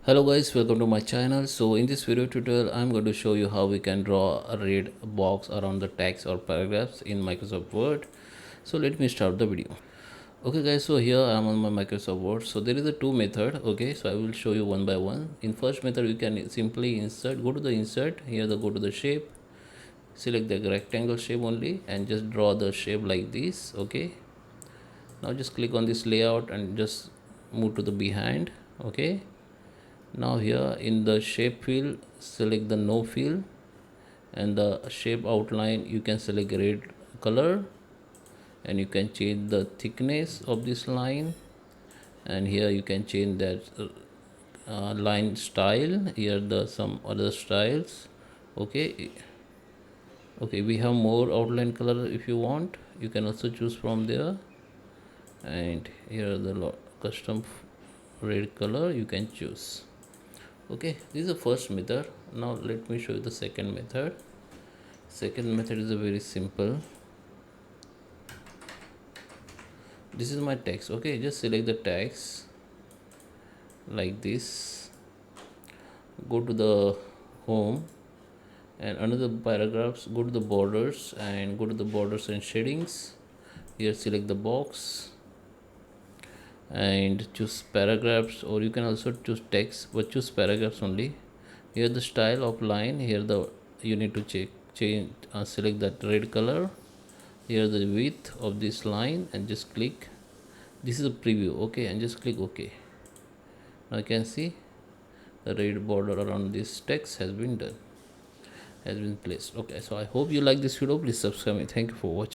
Hello guys, welcome to my channel. So in this video tutorial I'm going to show you how we can draw a red box around the text or paragraphs in Microsoft Word. So let me start the video. Okay guys, so here I am on my Microsoft Word. So there is a two method. Okay, so I will show you one by one. In first method you can simply insert, go to the insert, here go to the shape, select the rectangle shape only and just draw the shape like this. Okay, now just click on this layout and just move to the behind. Okay, now here in the shape field select the no fill, and the shape outline you can select red color, and you can change the thickness of this line, and here you can change that line style. Here the some other styles. Okay, we have more outline color. If you want you can also choose from there, and here the custom red color you can choose. Okay, this is the first method. Now let me show you the second method. Second method is a very simple. This is my text. Okay, just select the text like this, go to the home, and under the paragraphs go to the borders and go to the borders and shadings. Here select the box and choose paragraphs, or you can also choose text, but choose paragraphs only. Here the style of line, here the you need to change select that red color. Here the width of this line and just click. This is a preview. Okay, and just click OK. Now you can see the red border around this text has been done, has been placed. Okay, so I hope you like this video. Please subscribe me. Thank you for watching.